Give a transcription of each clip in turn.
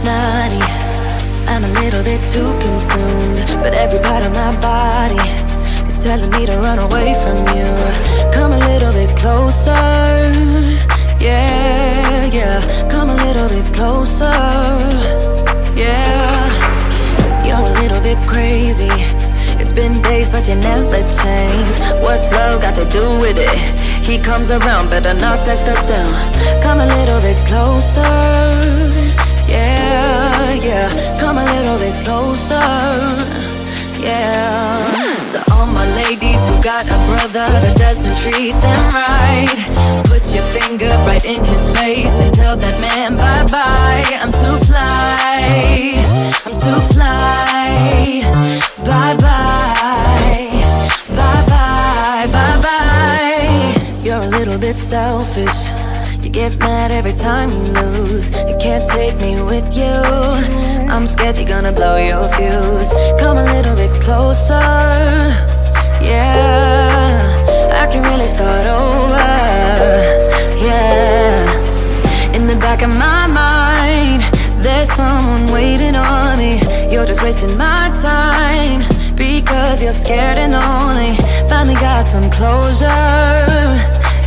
naughty. I'm a little bit too consumed, but every part of my body is telling me to run away from you. Come a little bit closer, yeah, yeah. Come a little bit closer, yeah. You're a little bit crazy. It's been days, but you never change. What's love got to do with it? He comes around, better knock that stuff down. Come a little bit closer, yeah, yeah. Come a little bit closer, yeah. So all my ladies who got a brother that doesn't treat them right, put your finger right in his face and tell that man bye-bye. I'm too fly, I'm too fly. Bye-bye, bye-bye, bye-bye. You're a little bit selfish. You get mad every time you lose. You can't take me with you. I'm scared you're gonna blow your fuse. Come a little bit closer, yeah. I can really start over, yeah. In the back of my mind, there's someone waiting on me. You're just wasting my time because you're scared and lonely. Finally got some closure,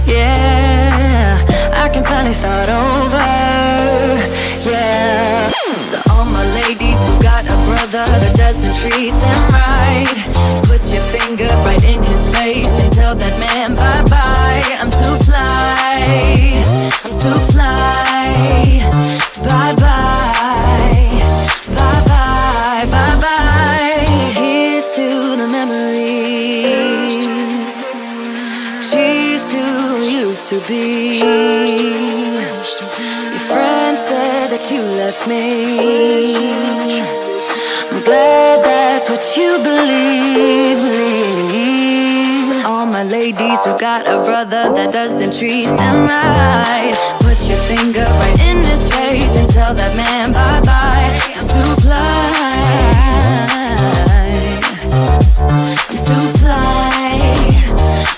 yeah. I can finally start over, yeah. So all my ladies who got a brother that doesn't treat them right, put your finger right in his face and tell that man bye-bye. I'm too fly, I'm too fly. Bye-bye, bye-bye, bye-bye. Here's to the memories. Cheers to who used to be. Your friend said that you left me. I'm glad that's what you believe. All my ladies who got a brother that doesn't treat them right, put your finger right in his face and tell that man bye-bye. I'm too fly, I'm too fly.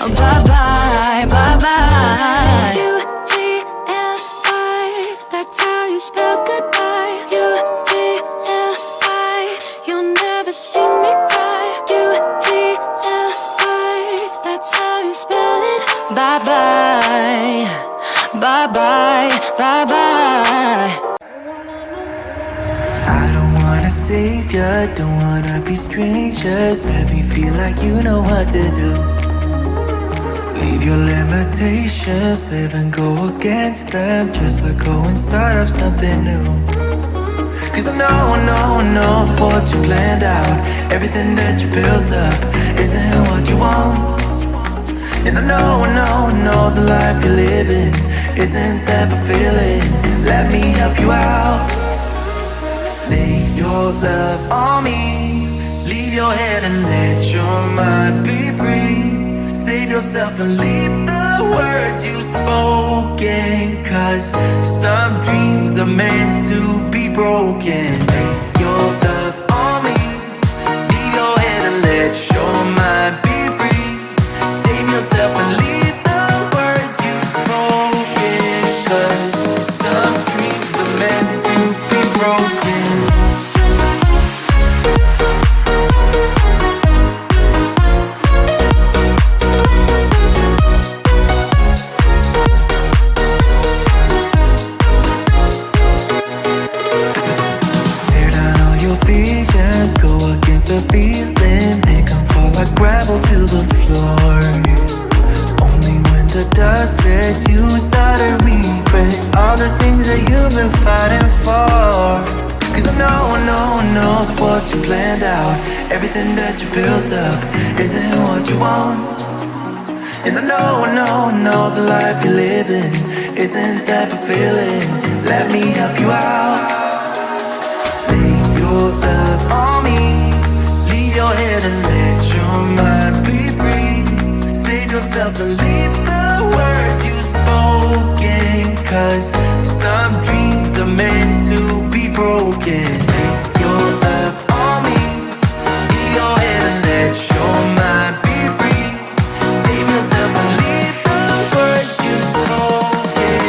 Oh, bye-bye, bye-bye. U-T-L-I, that's how you spell goodbye. U-T-L-I, you'll never see me cry. U-T-L-I, that's how you spell it. Bye-bye, bye-bye, bye-bye. I don't wanna save ya, don't wanna be strangers. Let me feel like you know what to do. Leave your limitations, live and go against them. Just let go and start up something new. Cause I know what you planned out. Everything that you built up isn't what you want. And I know the life you're living isn't that fulfilling. Let me help you out. Lay your love on me. Leave your head and let your mind be free. Save yourself and leave the words you've spoken. Cause some dreams are meant to be broken. Lay your love on me. Leave your head and let your mind be free. Save yourself and leave the words you've spoken. Cause some dreams are meant to be broken. Go against the feeling, make them fall like gravel to the floor. Only when the dust sets, you start to regret all the things that you've been fighting for. Cause I know what you planned out. Everything that you built up isn't what you want. And I know the life you're living isn't that fulfilling. Let me help you out. Lay your love on me. Leave your head and let your mind be free. Save yourself and leave the words you've spoken. Cause some dreams are meant to be broken. Lay your love on me. Leave your head and let your mind be free. Save yourself and leave the words you've spoken.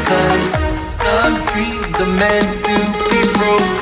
Cause some dreams are meant to be broken.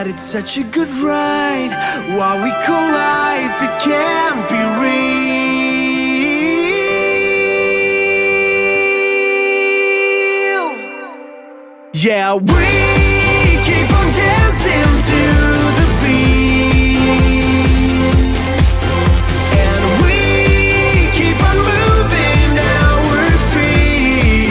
that it's such a good ride. What we call life, it can't be real. Yeah, we keep on dancing to the beat, and we keep on moving, now we're free.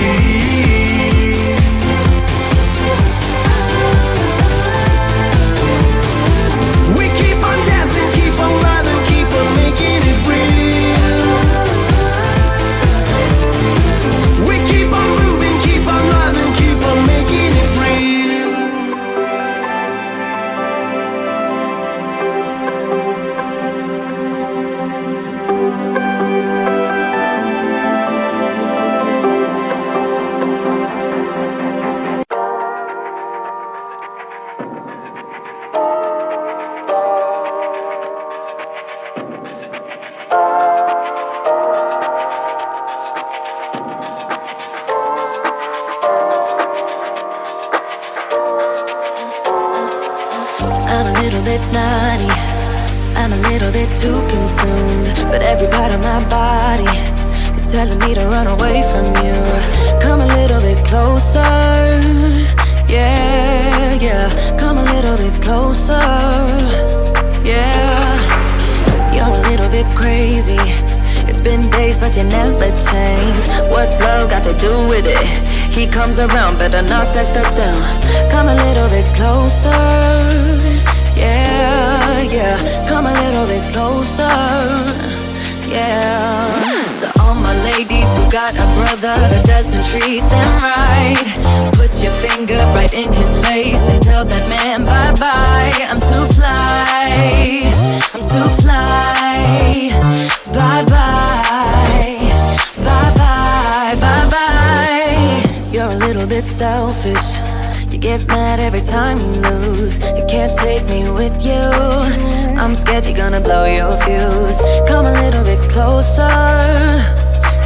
We keep on dancing, keep on loving, keep on making it real. We keep on moving, keep on loving, keep on making it real. I'm a little bit naughty, I'm a little bit too consumed, but every part of my body is telling me to run away from you. Come a little bit closer, yeah, yeah. Come a little bit closer, yeah. You're a little bit crazy. It's been days but you never change. What's love got to do with it? He comes around, better knock that stuff down. Come a little bit closer, yeah, yeah. Come a little bit closer, yeah. So all my ladies who got a brother that doesn't treat them right, put your finger right in his face and tell that man bye-bye. I'm too fly, I'm too fly. Bye-bye, bye-bye, bye-bye. You're a little bit selfish. You get mad every time you lose. You can't take me with you. I'm scared you're gonna blow your fuse. Come a little bit closer,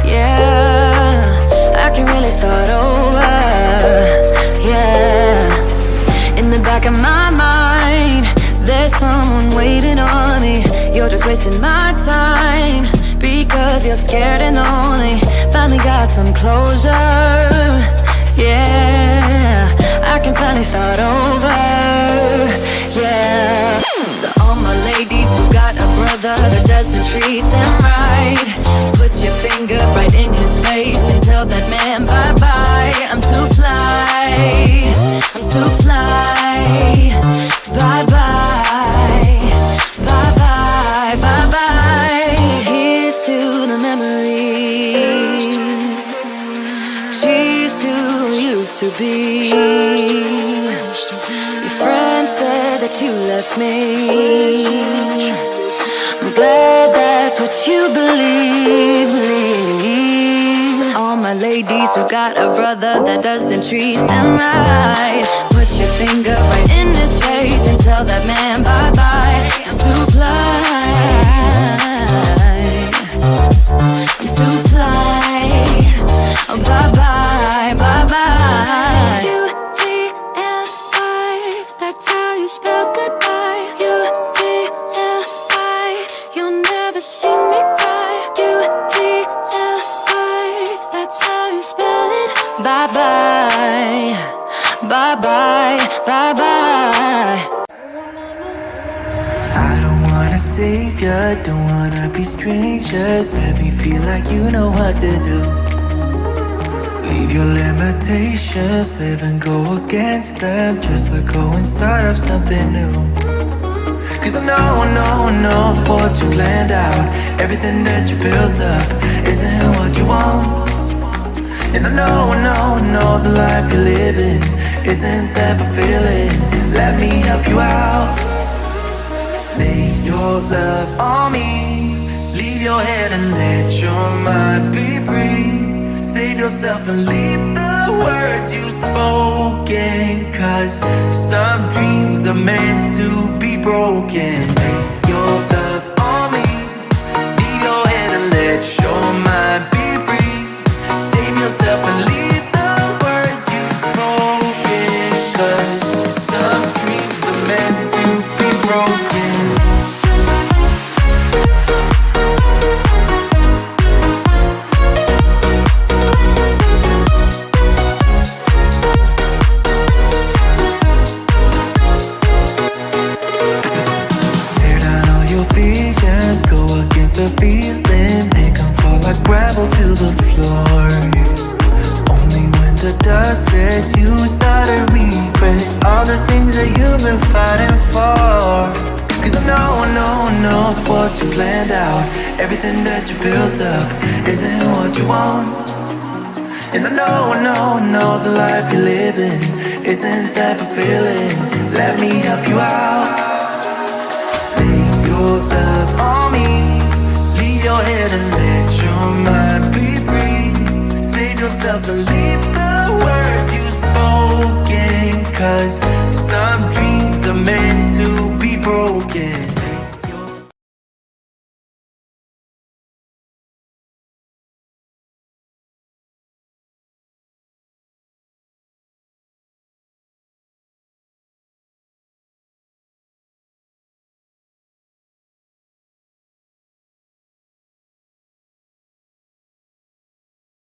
yeah. I can really start over, yeah. In the back of my mind, there's someone waiting on me. You're just wasting my time because you're scared and lonely. Finally got some closure, yeah. I can finally start over, yeah. So all my ladies who got a brother that doesn't treat them right, put your finger right in his face and tell that man bye-bye. I'm too fly, I'm too fly. Bye-bye, bye-bye, bye-bye. Here's to the memories. Cheers to who used to be. Your friend said that you left me. I'm glad that's what you believe. All my ladies who got a brother that doesn't treat them right, put your finger right in his face and tell that man bye-bye. I'm too fly, I'm too fly. Oh, bye-bye, bye-bye. U-T-L-I, that's how you spell goodbye. U-T-L-I, you'll never see me cry. U-T-L-I, that's how you spell it. Bye-bye, bye-bye, bye-bye. I don't wanna save ya, don't wanna be strangers. Let me feel like you know what to do. Leave your limitations, live and go against them. Just let go and start up something new. Cause I know what you planned out. Everything that you built up isn't what you want. And I know the life you're living isn't that fulfilling. Let me help you out. Lay your love on me. Leave your head and let your mind be free. Save yourself and leave the words you've spoken. Cause some dreams are meant to be broken. Lay your love on me. Leave your head and let your mind be free. Save yourself and leave the words you've spoken. Cause some dreams are meant dust settles, you start to regret all the things that you've been fighting for. Cause I know that what you planned out, everything that you built up, isn't what you want. And I know the life you're living isn't that fulfilling. Let me help you out. Lay your love on me. Leave your head and let your mind be free. Save yourself and leave the